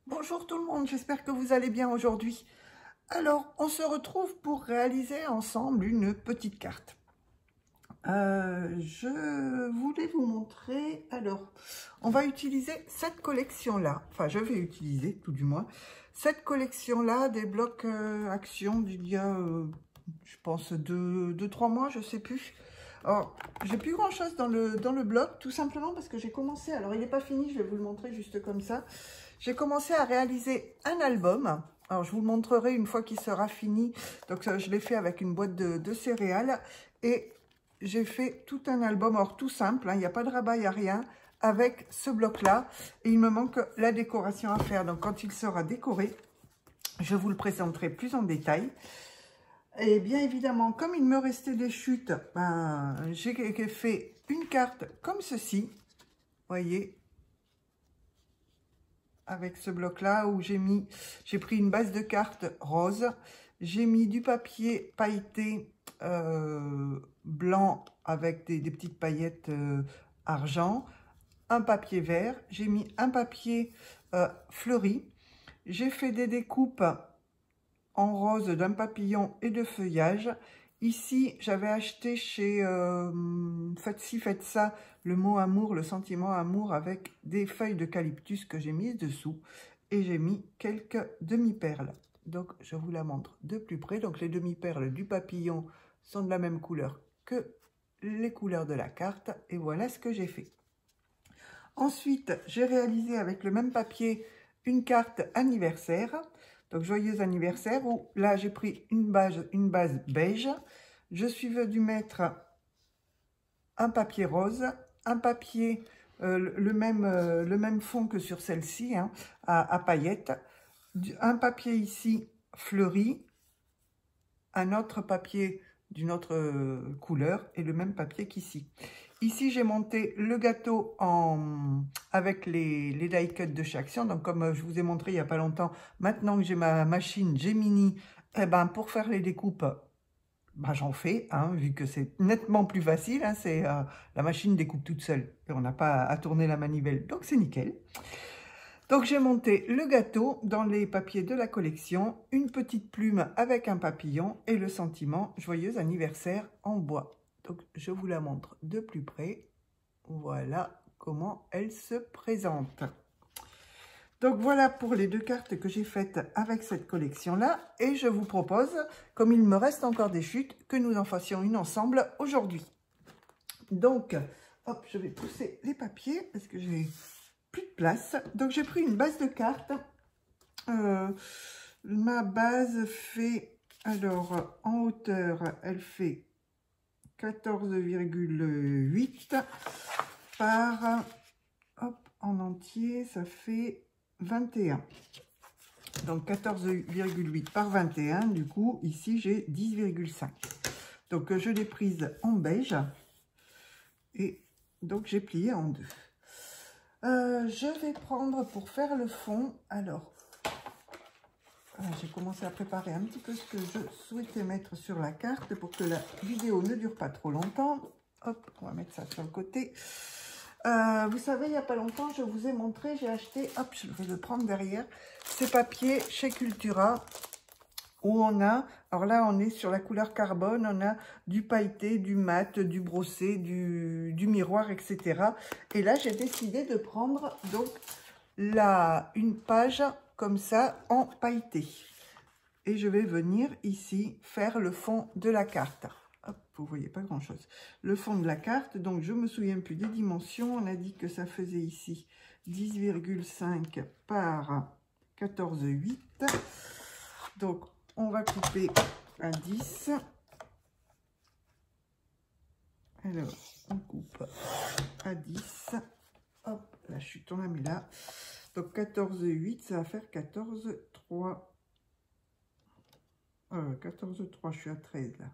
Bonjour tout le monde, j'espère que vous allez bien aujourd'hui. Alors, on se retrouve pour réaliser ensemble une petite carte. Je voulais vous montrer, alors, on va utiliser cette collection-là, enfin je vais utiliser tout du moins, cette collection-là des blocs actions d'il y a, je pense, 2-3 mois, je sais plus. Alors, j'ai plus grand chose dans le bloc, tout simplement parce que j'ai commencé, alors il n'est pas fini, je vais vous le montrer juste comme ça. J'ai commencé à réaliser un album. Alors, je vous le montrerai une fois qu'il sera fini. Donc, je l'ai fait avec une boîte de céréales. Et j'ai fait tout un album, alors tout simple, hein, il n'y a pas de rabat, il n'y a rien, avec ce bloc-là. Et il me manque la décoration à faire. Donc, quand il sera décoré, je vous le présenterai plus en détail. Et bien évidemment, comme il me restait des chutes, ben, j'ai fait une carte comme ceci. Vous voyez, avec ce bloc-là où j'ai pris une base de cartes rose, j'ai mis du papier pailleté blanc avec des petites paillettes argent, un papier vert, j'ai mis un papier fleuri, j'ai fait des découpes en rose d'un papillon et de feuillage. Ici, j'avais acheté chez Faites ci, faites ça, le mot amour, le sentiment amour, avec des feuilles d'eucalyptus que j'ai mises dessous. Et j'ai mis quelques demi-perles. Donc, je vous la montre de plus près. Donc, les demi-perles du papillon sont de la même couleur que les couleurs de la carte. Et voilà ce que j'ai fait. Ensuite, j'ai réalisé avec le même papier une carte anniversaire. Donc, joyeux anniversaire, où là, j'ai pris une base beige. Je suis venue mettre un papier rose, un papier, le même fond que sur celle-ci, hein, à paillettes. Un papier ici fleuri, un autre papier d'une autre couleur et le même papier qu'ici. Ici, j'ai monté le gâteau avec les die cuts de chez Action. Donc, comme je vous ai montré il n'y a pas longtemps, maintenant que j'ai ma machine Gemini, eh ben, pour faire les découpes, ben, j'en fais, hein, vu que c'est nettement plus facile. Hein, la machine découpe toute seule et on n'a pas à tourner la manivelle. Donc, c'est nickel. Donc, j'ai monté le gâteau dans les papiers de la collection, une petite plume avec un papillon et le sentiment joyeux anniversaire en bois. Donc, je vous la montre de plus près. Voilà comment elle se présente. Donc, voilà pour les deux cartes que j'ai faites avec cette collection-là. Et je vous propose, comme il me reste encore des chutes, que nous en fassions une ensemble aujourd'hui. Donc, hop, je vais pousser les papiers parce que j'ai plus de place. Donc, j'ai pris une base de cartes. Ma base fait, alors, en hauteur, elle fait 14,8 par, hop, en entier, ça fait 21. Donc, 14,8 par 21, du coup, ici, j'ai 10,5. Donc, je l'ai prise en beige. Et donc, j'ai plié en deux. Je vais prendre pour faire le fond, alors, j'ai commencé à préparer un petit peu ce que je souhaitais mettre sur la carte pour que la vidéo ne dure pas trop longtemps. Hop, on va mettre ça sur le côté. Vous savez, il n'y a pas longtemps, je vous ai montré, j'ai acheté, hop, je vais le prendre derrière, ces papiers chez Cultura, où on a, alors là, on est sur la couleur carbone, on a du pailleté, du mat, du brossé, du miroir, etc. Et là, j'ai décidé de prendre, donc, une page comme ça en pailleté. Et je vais venir ici faire le fond de la carte. Hop, vous voyez pas grand chose. Le fond de la carte, donc je me souviens plus des dimensions. On a dit que ça faisait ici 10,5 par 14,8. Donc on va couper à 10. Alors on coupe à 10. Hop, la chute on la met là. Donc 14,8, ça va faire 14,3. 14,3, je suis à 13 là.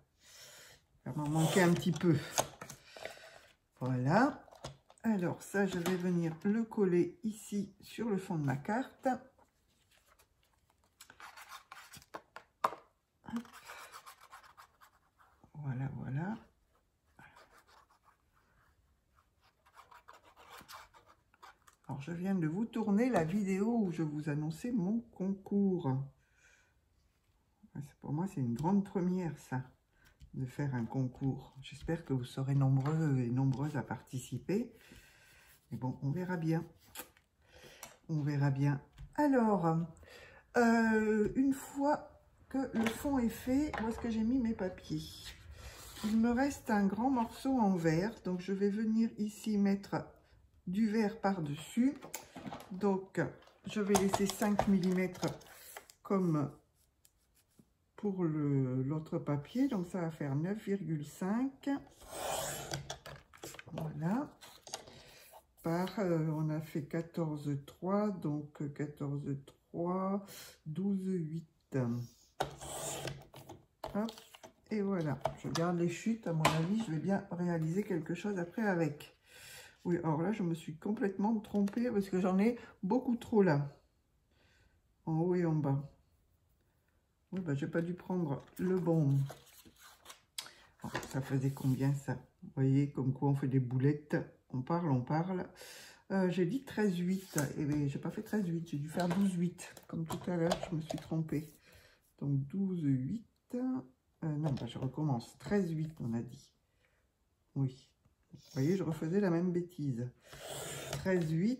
Ça m'en manquait un petit peu. Voilà. Alors ça, je vais venir le coller ici sur le fond de ma carte. Voilà, voilà. Alors, je viens de vous tourner la vidéo où je vous annonçais mon concours. Pour moi, c'est une grande première, ça, de faire un concours. J'espère que vous serez nombreux et nombreuses à participer. Mais bon, on verra bien. On verra bien. Alors, une fois que le fond est fait, où est-ce que j'ai mis mes papiers? Il me reste un grand morceau en verre. Donc, je vais venir ici mettre du verre par-dessus. Donc, je vais laisser 5 mm comme pour l'autre papier. Donc, ça va faire 9,5. Voilà. On a fait 14,3. Donc, 14,3, 12,8. Hop. Et voilà. Je garde les chutes. À mon avis, je vais bien réaliser quelque chose après avec. Oui, alors là, je me suis complètement trompée parce que j'en ai beaucoup trop là. En haut et en bas. Oui, bah, j'ai pas dû prendre le bon. Oh, ça faisait combien ça? Vous voyez, comme quoi on fait des boulettes. On parle, on parle. J'ai dit 13,8. Et bien, j'ai pas fait 13,8. J'ai dû faire 12,8. Comme tout à l'heure, je me suis trompée. Donc 12,8. Non, bah, je recommence. 13,8, on a dit. Oui. Vous voyez, je refaisais la même bêtise. 13,8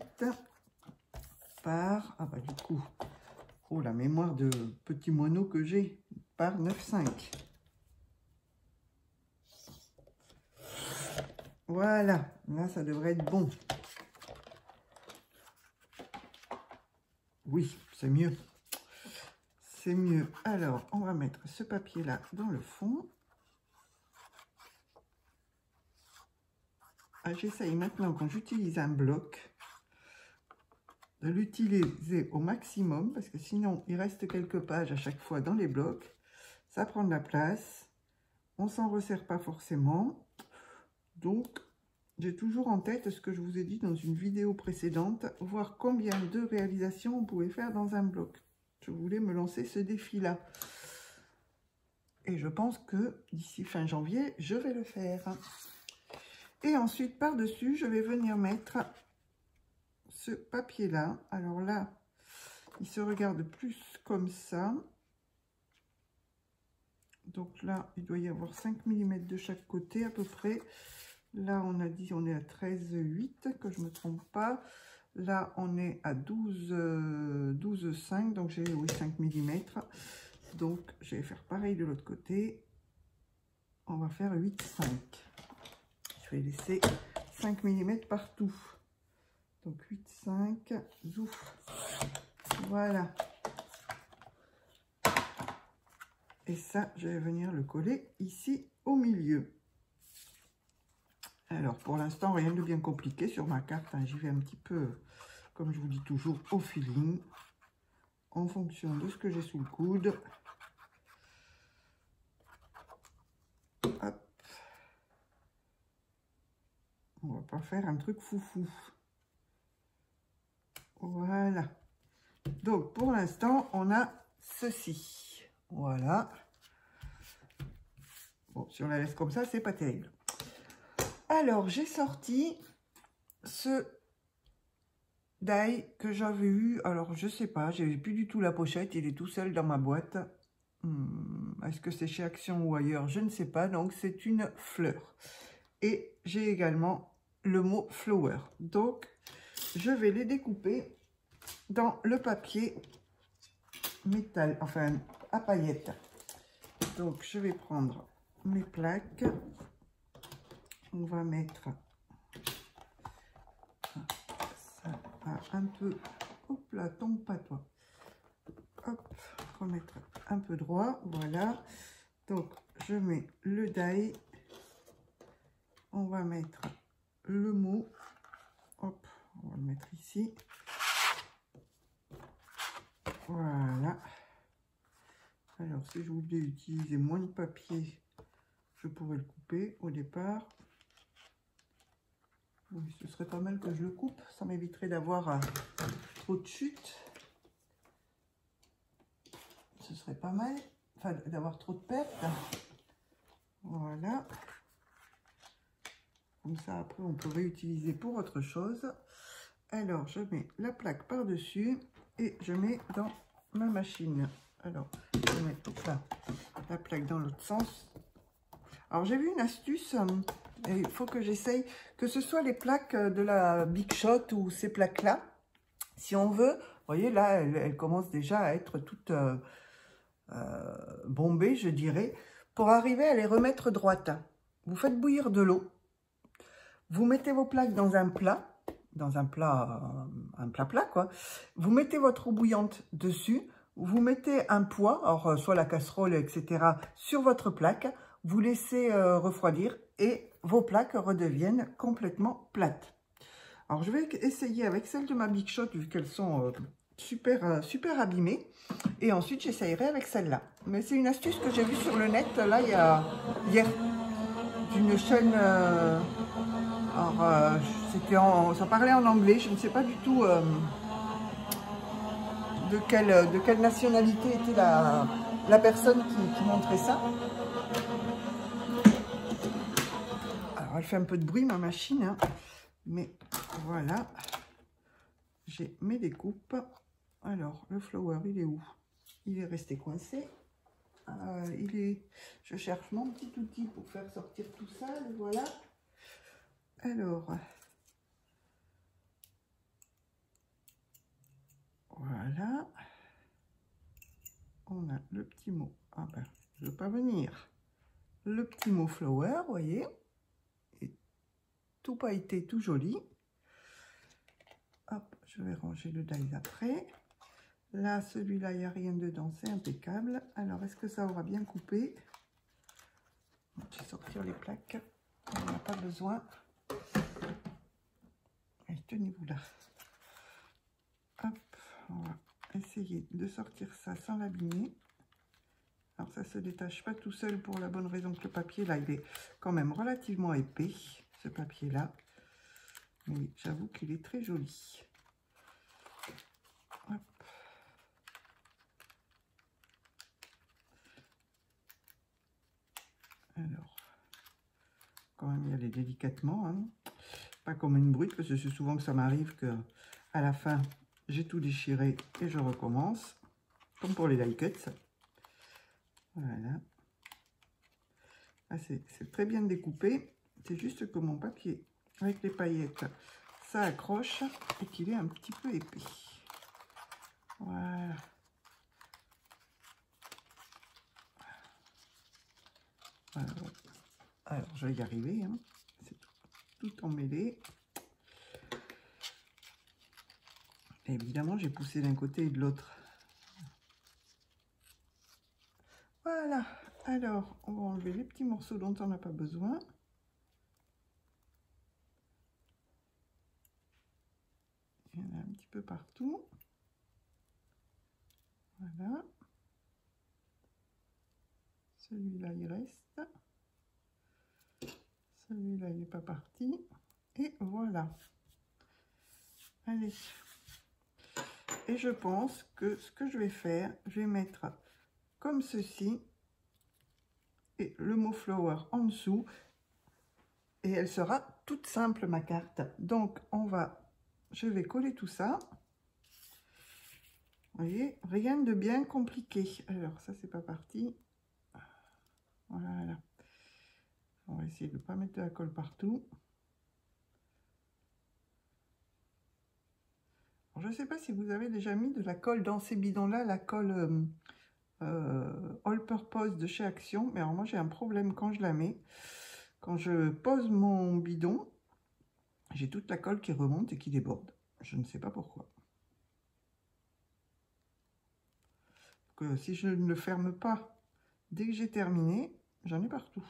par... Ah bah du coup, oh la mémoire de petit moineau que j'ai, par 9,5. Voilà, là ça devrait être bon. Oui, c'est mieux. C'est mieux. Alors, on va mettre ce papier-là dans le fond. J'essaye maintenant, quand j'utilise un bloc, de l'utiliser au maximum, parce que sinon, il reste quelques pages à chaque fois dans les blocs. Ça prend de la place. On s'en resserre pas forcément. Donc, j'ai toujours en tête ce que je vous ai dit dans une vidéo précédente, voir combien de réalisations on pouvait faire dans un bloc. Je voulais me lancer ce défi-là. Et je pense que d'ici fin janvier, je vais le faire. Et ensuite, par-dessus, je vais venir mettre ce papier-là. Alors là, il se regarde plus comme ça. Donc là, il doit y avoir 5 mm de chaque côté à peu près. Là, on a dit on est à 13,8, que je ne me trompe pas. Là, on est à 12,5, donc j'ai oui, 5 mm. Donc, je vais faire pareil de l'autre côté. On va faire 8,5. Je vais laisser 5 mm partout. Donc, 8,5, zouf. Voilà. Et ça, je vais venir le coller ici au milieu. Alors, pour l'instant, rien de bien compliqué sur ma carte. Hein. J'y vais un petit peu, comme je vous dis toujours, au feeling, en fonction de ce que j'ai sous le coude. Hop. On va pas faire un truc foufou. Voilà. Donc, pour l'instant, on a ceci. Voilà. Bon, si on la laisse comme ça, c'est pas terrible. Alors, j'ai sorti ce die que j'avais eu. Alors, je sais pas, j'ai plus du tout la pochette. Il est tout seul dans ma boîte. Est-ce que c'est chez Action ou ailleurs? Je ne sais pas. Donc, c'est une fleur. Et j'ai également le mot flower. Donc, je vais les découper dans le papier métal, enfin, à paillettes. Donc, je vais prendre mes plaques. On va mettre ça un peu, hop là, tombe pas toi, hop, remettre un peu droit, voilà. Donc je mets le die, on va mettre le mot, hop, on va le mettre ici, voilà. Alors si je voulais utiliser moins de papier, je pourrais le couper au départ. Oui, ce serait pas mal que je le coupe, ça m'éviterait d'avoir trop de chutes. Ce serait pas mal, enfin d'avoir trop de pertes. Voilà. Comme ça, après, on peut réutiliser pour autre chose. Alors, je mets la plaque par-dessus et je mets dans ma machine. Alors, je vais mettre la plaque dans l'autre sens. Alors, j'ai vu une astuce, et il faut que j'essaye, que ce soit les plaques de la Big Shot ou ces plaques-là. Si on veut, vous voyez, là, elle commence déjà à être toute bombée, je dirais. Pour arriver à les remettre droites, vous faites bouillir de l'eau. Vous mettez vos plaques dans un plat, plat, quoi. Vous mettez votre eau bouillante dessus. Vous mettez un poids, alors soit la casserole, etc., sur votre plaque. Vous laissez refroidir et vos plaques redeviennent complètement plates. Alors, je vais essayer avec celles de ma Big Shot, vu qu'elles sont super abîmées. Et ensuite, j'essayerai avec celle-là. Mais c'est une astuce que j'ai vue sur le net, là, hier, d'une chaîne... ça parlait en anglais, je ne sais pas du tout de quelle nationalité était la personne qui montrait ça. Alors, elle fait un peu de bruit, ma machine, hein, mais voilà, j'ai mes découpes. Alors, le flower, il est où? Il est resté coincé. Je cherche mon petit outil pour faire sortir tout ça, le voilà. Alors, voilà. On a le petit mot. Ah ben, je ne veux pas venir. Le petit mot flower, vous voyez. Et tout pailleté, tout joli. Hop, je vais ranger le die après. Là, celui-là, il n'y a rien dedans, c'est impeccable. Alors, est-ce que ça aura bien coupé? Je vais sortir les plaques. On n'a pas besoin. Allez, tenez-vous là. Hop, on va essayer de sortir ça sans l'abîmer. Alors, ça ne se détache pas tout seul pour la bonne raison que le papier, là, il est quand même relativement épais, ce papier-là. Mais j'avoue qu'il est très joli. Hop. Alors, quand même y aller délicatement, hein. Pas comme une brute, parce que c'est souvent que ça m'arrive que à la fin, j'ai tout déchiré et je recommence, comme pour les die cuts. Voilà. Ah, c'est très bien découpé, c'est juste que mon papier, avec les paillettes, ça accroche et qu'il est un petit peu épais. Voilà. Alors, je vais y arriver, hein. C'est tout emmêlé. Et évidemment, j'ai poussé d'un côté et de l'autre. Voilà. Alors, on va enlever les petits morceaux dont on n'a pas besoin. Il y en a un petit peu partout. Voilà. Celui-là, il reste. Celui-là, il n'est pas parti. Et voilà. Allez. Et je pense que ce que je vais faire, je vais mettre comme ceci. Et le mot flower en dessous. Et elle sera toute simple, ma carte. Donc, je vais coller tout ça. Vous voyez, rien de bien compliqué. Alors, ça, c'est pas parti. Voilà. On va essayer de ne pas mettre de la colle partout. Alors, je ne sais pas si vous avez déjà mis de la colle dans ces bidons-là, la colle All Purpose de chez Action. Mais alors, moi, j'ai un problème quand je la mets. Quand je pose mon bidon, j'ai toute la colle qui remonte et qui déborde. Je ne sais pas pourquoi. Que si je ne le ferme pas dès que j'ai terminé, j'en ai partout.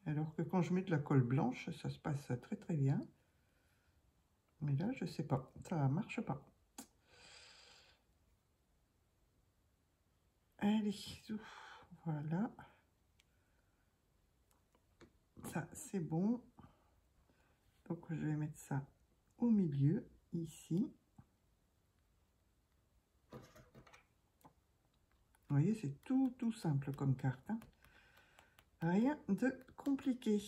Alors que quand je mets de la colle blanche, ça se passe très très bien. Mais là, je sais pas, ça marche pas. Allez, voilà. Ça, c'est bon. Donc, je vais mettre ça au milieu, ici. Vous voyez, c'est tout simple comme carte, hein. Rien de compliqué.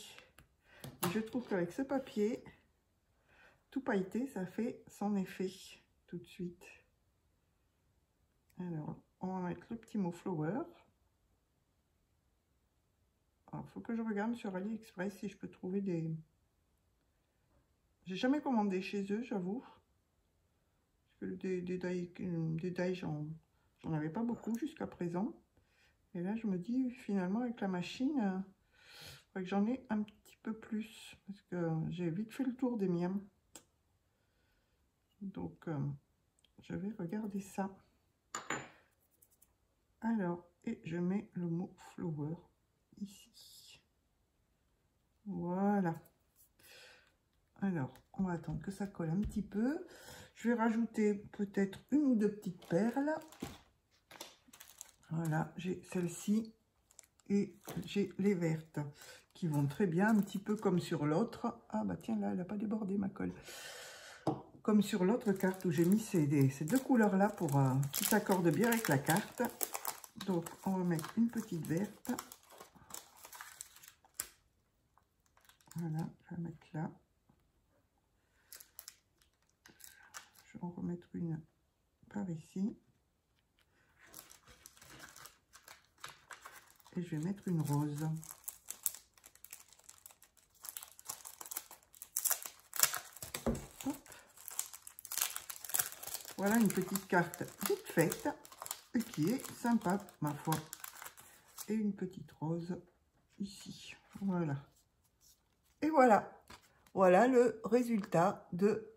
Et je trouve qu'avec ce papier, tout pailleté, ça fait son effet tout de suite. Alors, on va mettre le petit mot flower. Alors, il faut que je regarde sur AliExpress si je peux trouver des... J'ai jamais commandé chez eux, j'avoue. Parce que des die, j'en avais pas beaucoup jusqu'à présent. Et là, je me dis, finalement, avec la machine, il faudrait que j'en ai un petit peu plus. Parce que j'ai vite fait le tour des miens. Donc, je vais regarder ça. Alors, et je mets le mot flower ici. Voilà. Alors, on va attendre que ça colle un petit peu. Je vais rajouter peut-être une ou deux petites perles. Voilà, j'ai celle-ci et j'ai les vertes qui vont très bien, un petit peu comme sur l'autre. Ah bah tiens, là, elle n'a pas débordé ma colle. Comme sur l'autre carte où j'ai mis ces deux couleurs-là pour qui s'accordent bien avec la carte. Donc, on va mettre une petite verte. Voilà, je vais mettre là. Je vais en remettre une par ici. Et je vais mettre une rose. Hop. Voilà une petite carte vite faite et qui est sympa, ma foi. Et une petite rose ici. Voilà. Et voilà. Voilà le résultat de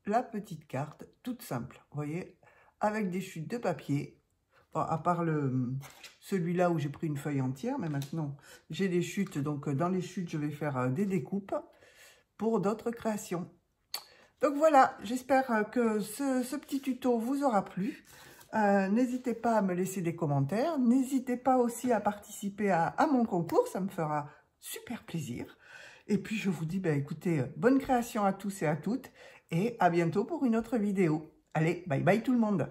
la petite carte toute simple. Vous voyez, avec des chutes de papier. Bon, à part celui-là où j'ai pris une feuille entière, mais maintenant j'ai des chutes. Donc dans les chutes, je vais faire des découpes pour d'autres créations. Donc voilà, j'espère que ce petit tuto vous aura plu. N'hésitez pas à me laisser des commentaires. N'hésitez pas aussi à participer à mon concours, ça me fera super plaisir. Et puis je vous dis, écoutez, bonne création à tous et à toutes. Et à bientôt pour une autre vidéo. Allez, bye bye tout le monde!